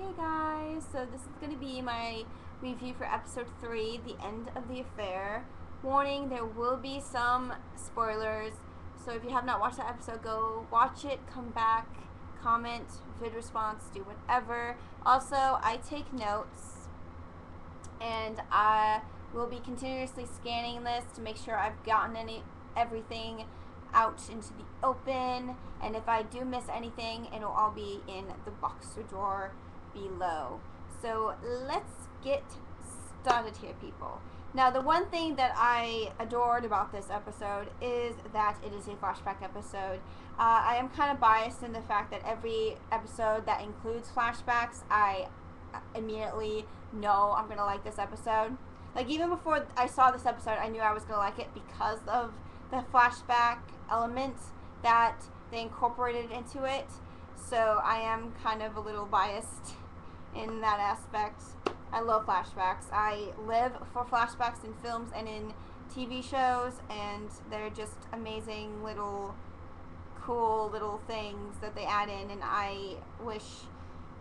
Hey guys, so this is going to be my review for episode 3, The End of the Affair. Warning, there will be some spoilers, so if you have not watched that episode, go watch it, come back, comment, vid response, do whatever. Also, I take notes, and I will be continuously scanning this to make sure I've gotten everything out into the open, and if I do miss anything, it'll all be in the boxer drawer below. So let's get started here, people. Now, the one thing that I adored about this episode is that it is a flashback episode. I am kind of biased in the fact that every episode that includes flashbacks, I immediately know I'm gonna like this episode. Like, even before I saw this episode, I knew I was gonna like it because of the flashback element that they incorporated into it. So I am kind of a little biased in that aspect. I love flashbacks. I live for flashbacks in films and in TV shows, and they're just amazing little cool little things that they add in, and I wish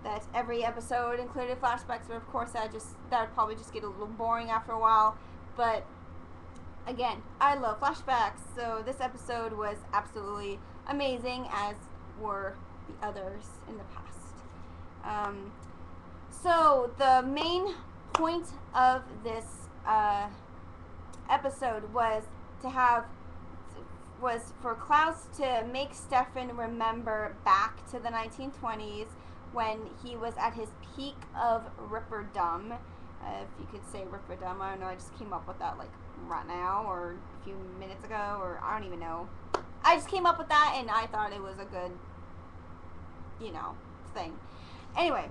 that every episode included flashbacks, but of course that would probably just get a little boring after a while. But again, I love flashbacks, so this episode was absolutely amazing, as were the others in the past. So the main point of this episode was for Klaus to make Stefan remember back to the 1920s when he was at his peak of ripperdom. If you could say ripperdom, I don't know, I just came up with that like right now or a few minutes ago, or I don't even know. I just came up with that and I thought it was a good, thing. Anyway,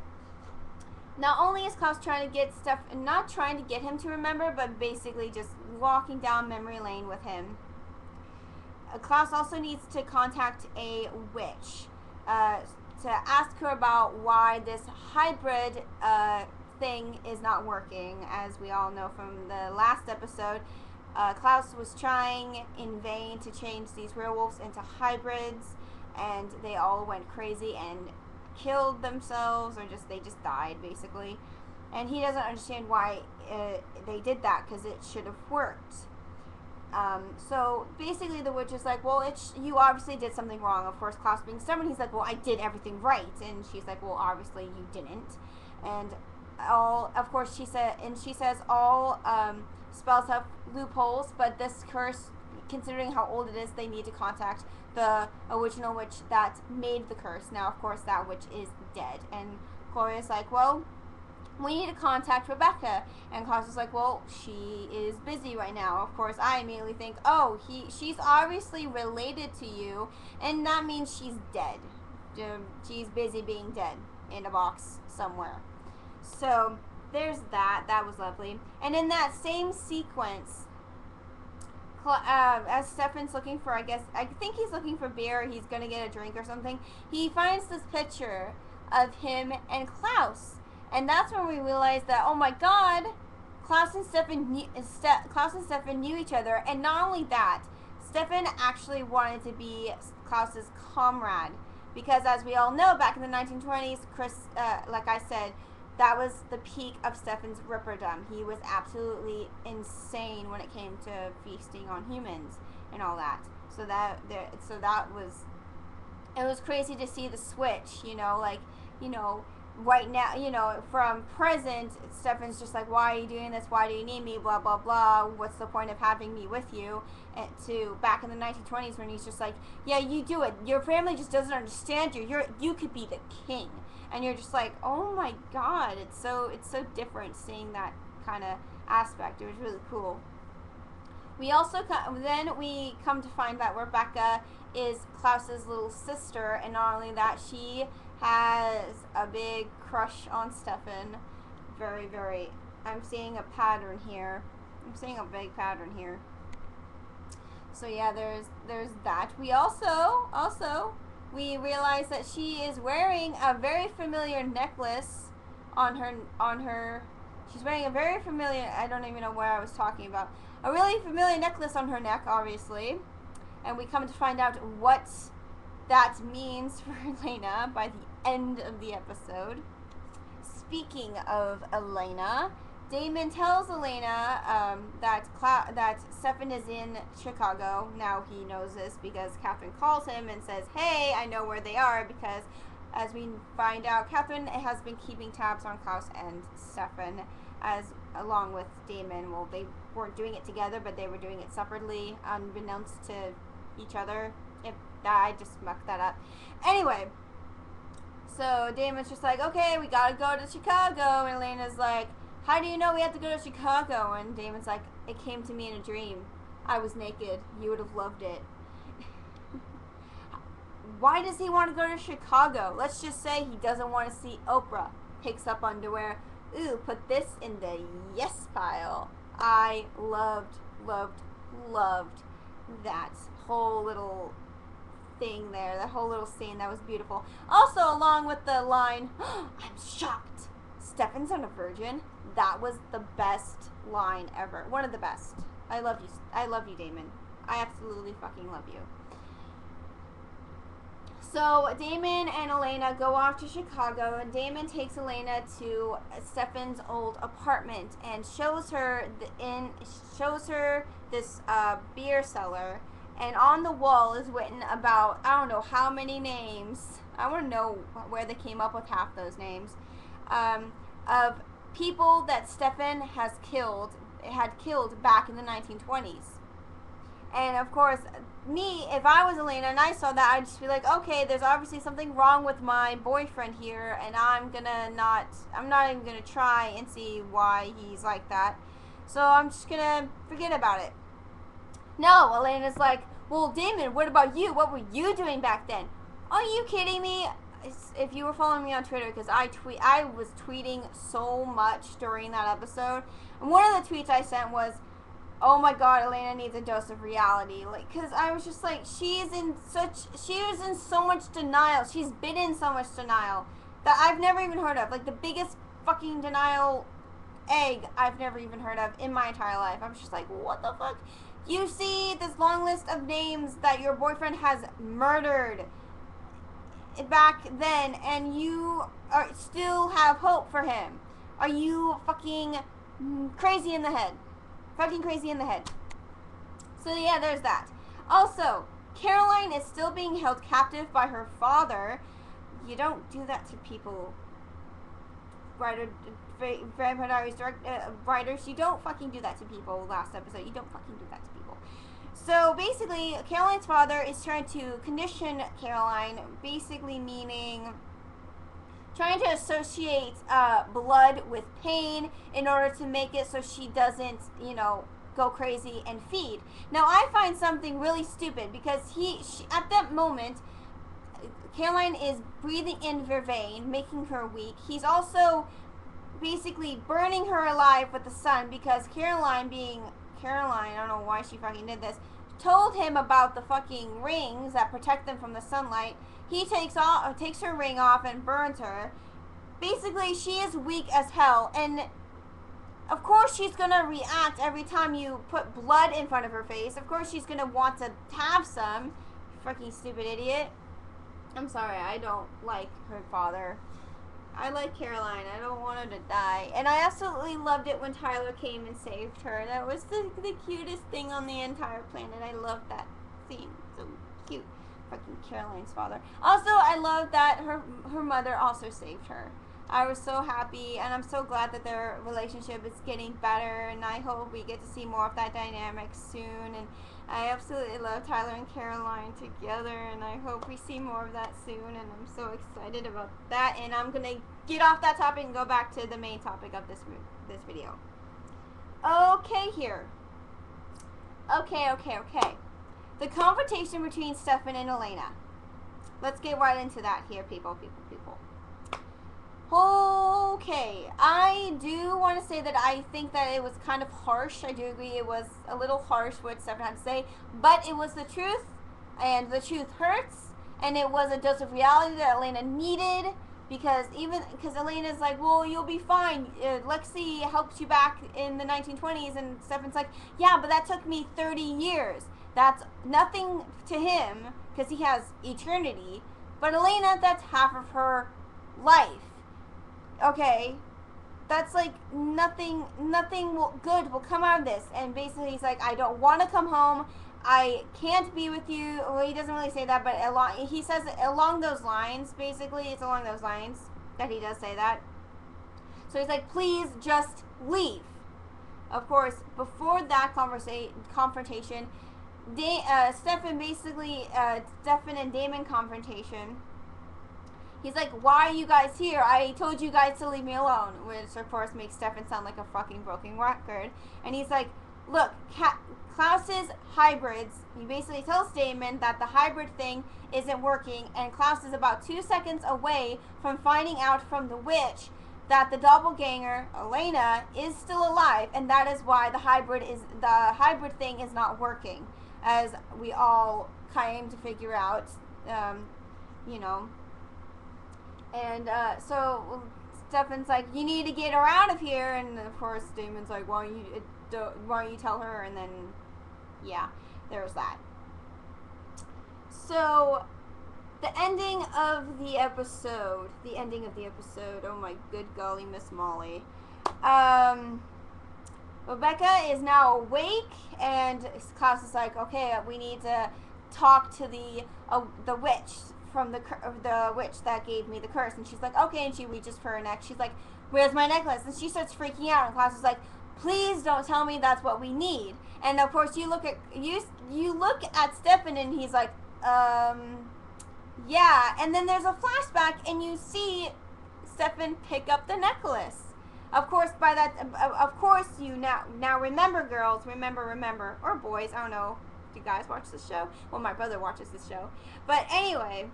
not only is Klaus trying to get not trying to get him to remember, but basically just walking down memory lane with him. Klaus also needs to contact a witch to ask her about why this hybrid thing is not working. As we all know from the last episode, Klaus was trying in vain to change these werewolves into hybrids, and they all went crazy and killed themselves, or they just died basically. And he doesn't understand why they did that, because it should have worked. So basically the witch is like, well, you obviously did something wrong. Of course, Klaus being stubborn, he's like, well, I did everything right. And she's like, well, obviously you didn't. And of course she says all spells have loopholes, but this curse, considering how old it is, they need to contact the original witch that made the curse. Now, of course, that witch is dead. And Gloria's like, well, we need to contact Rebecca. And Klaus is like, well, she is busy right now. Of course, I immediately think, oh, she's obviously related to you, and that means she's dead. She's busy being dead in a box somewhere. So there's that. That was lovely. And in that same sequence, as Stefan's looking for, I think he's looking for beer, or he's going to get a drink or something, he finds this picture of him and Klaus. And that's when we realize that, oh my god, Klaus and Stefan knew each other. And not only that, Stefan actually wanted to be Klaus's comrade. Because as we all know, back in the 1920s, like I said, that was the peak of Stefan's ripperdom. He was absolutely insane when it came to feasting on humans and all that. It was crazy to see the switch, right now, from present, Stefan's just like, why are you doing this? Why do you need me? Blah, blah, blah. What's the point of having me with you? And to back in the 1920s when he's just like, yeah, you do it. Your family just doesn't understand you. You could be the king. And you're just like, oh my god, it's so different seeing that kind of aspect. It was really cool. We also then we come to find that Rebecca is Klaus's little sister, and not only that, she has a big crush on Stefan. Very, very. I'm seeing a pattern here. I'm seeing a big pattern here. So yeah, there's that. We also we realize that she is wearing a very familiar necklace on her. She's wearing a very familiar, I don't even know where I was talking about, a really familiar necklace on her neck, obviously. And we come to find out what that means for Elena by the end of the episode. speaking of Elena, Damon tells Elena that Stefan is in Chicago. Now he knows this because Catherine calls him and says, hey, I know where they are, because as we find out, Catherine has been keeping tabs on Klaus and Stefan, along with Damon. Well, they weren't doing it together, but they were doing it separately, unbeknownst to each other. I just mucked that up. Anyway, so Damon's just like, okay, we gotta go to Chicago. And Elena's like, how do you know we have to go to Chicago? And Damon's like, it came to me in a dream. I was naked. You would have loved it. Why does he want to go to Chicago? Let's just say he doesn't want to see Oprah. Picks up underwear. Ooh, put this in the yes pile. I loved that whole little thing there. That whole little scene. That was beautiful. Also, along with the line, I'm shocked. Stefan's not a virgin. That was the best line ever. One of the best. I love you. I love you, Damon. I absolutely fucking love you. So Damon and Elena go off to Chicago, and Damon takes Elena to Stefan's old apartment and shows her this beer cellar. And on the wall is written about, I don't know how many names. I want to know where they came up with half those names. Of people that Stefan had killed back in the 1920s. And of course, me, if I was Elena and I saw that, I'd just be like, okay, there's obviously something wrong with my boyfriend here, and I'm not even gonna try and see why he's like that. So I'm just gonna forget about it. No, Elena's like, well, Damon, what about you? What were you doing back then? Are you kidding me? If you were following me on Twitter, because I was tweeting so much during that episode, and one of the tweets I sent was, oh my god, Elena needs a dose of reality. Like, because I was just like, she was in so much denial. She's been in so much denial that I've never even heard of. Like, the biggest fucking denial egg I've never even heard of in my entire life. I was just like, what the fuck? You see this long list of names that your boyfriend has murdered back then, and you still have hope for him. Are you fucking crazy in the head? Fucking crazy in the head. So yeah, there's that. Also, Caroline is still being held captive by her father. You don't do that to people. Vampire Diaries writers, you don't fucking do that to people. Last episode, you don't fucking do that to people. So basically, Caroline's father is trying to condition Caroline, basically meaning trying to associate blood with pain in order to make it so she doesn't, go crazy and feed. Now, I find something really stupid because she at that moment, Caroline is breathing in vervain, making her weak. He's also basically burning her alive with the sun because Caroline, I don't know why she fucking did this, told him about the fucking rings that protect them from the sunlight. He takes her ring off and burns her. Basically, she is weak as hell, and of course she's gonna react every time you put blood in front of her face. Of course she's gonna want to have some. You fucking stupid idiot. I'm sorry, I don't like her father. I like Caroline. I don't want her to die. And I absolutely loved it when Tyler came and saved her. That was the cutest thing on the entire planet. I loved that scene. So cute. Fucking Caroline's father. Also, I love that her mother also saved her. I was so happy, and I'm so glad that their relationship is getting better, and I hope we get to see more of that dynamic soon. And I absolutely love Tyler and Caroline together, and I hope we see more of that soon, and I'm so excited about that. And I'm gonna get off that topic and go back to the main topic of this video. Okay, here. Okay. The confrontation between Stefan and Elena. Let's get right into that here, people. Okay, I do want to say that I think that it was kind of harsh. I do agree it was a little harsh what Stefan had to say, but it was the truth, and the truth hurts, and it was a dose of reality that Elena needed, because Elena's like, well, you'll be fine. Lexi helped you back in the 1920s, and Stefan's like, yeah, but that took me 30 years. That's nothing to him, because he has eternity, but Elena, that's half of her life. okay, that's like nothing good will come out of this. And basically he's like, I don't want to come home, I can't be with you. Well, he doesn't really say that, but he says along those lines. Basically, it's along those lines that he does say that. So he's like, please just leave. Of course, before that confrontation, Stefan and Damon confrontation, he's like, why are you guys here? I told you guys to leave me alone. Which, of course, makes Stefan sound like a fucking broken record. And he's like, look, Klaus's hybrids, he basically tells Damon that the hybrid thing isn't working, and Klaus is about 2 seconds away from finding out from the witch that the doppelganger, Elena, is still alive, and that is why the hybrid thing is not working, as we all came to figure out, you know. And so Stefan's like, you need to get her out of here, and of course Damon's like, why don't you tell her? And then, yeah, there's that. So, the ending of the episode, oh my good golly, Miss Molly. Rebecca is now awake, and Klaus is like, okay, we need to talk to the witch from the witch that gave me the curse. And she's like, okay, and she reaches for her neck. She's like, where's my necklace? And she starts freaking out, and Klaus is like, please don't tell me that's what we need. And of course you look at Stefan, and he's like, yeah. And then there's a flashback, and you see Stefan pick up the necklace. Of course, you now remember, girls, remember, or boys, I don't know. Do you guys watch this show? Well, my brother watches this show. But anyway,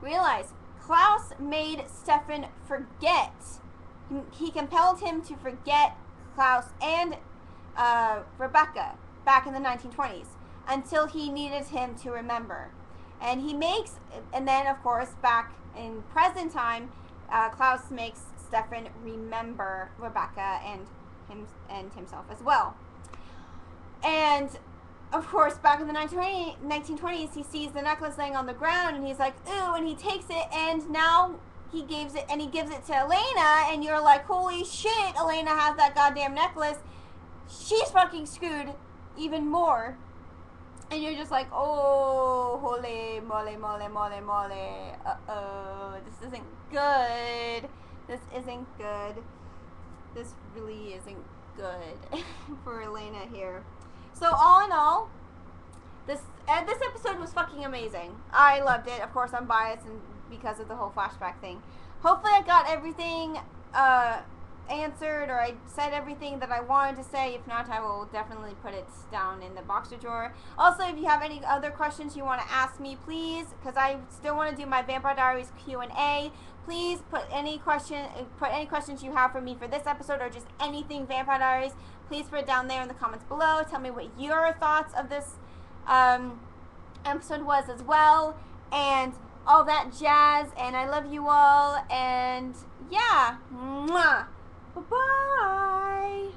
realize Klaus made Stefan forget. He compelled him to forget Klaus and Rebecca back in the 1920s until he needed him to remember. And then of course back in present time, Klaus makes Stefan remember Rebecca and himself as well. And of course, back in the 1920s, he sees the necklace laying on the ground, and he's like, ooh, and he takes it, and now he gives it to Elena, and you're like, holy shit, Elena has that goddamn necklace. She's fucking screwed even more. And you're just like, oh, holy moly, moly, moly, moly. Uh-oh, this isn't good. This isn't good. This really isn't good for Elena here. So all in all, this episode was fucking amazing. I loved it. Of course, I'm biased and because of the whole flashback thing. Hopefully I got everything answered, or I said everything that I wanted to say. If not, I will definitely put it down in the boxer drawer. Also, if you have any other questions you want to ask me, please, because I still want to do my Vampire Diaries Q&A. Please put any questions you have for me for this episode, or just anything Vampire Diaries. Please put it down there in the comments below. Tell me what your thoughts of this episode was as well, and all that jazz. And I love you all, and yeah, mwah. Bye-bye.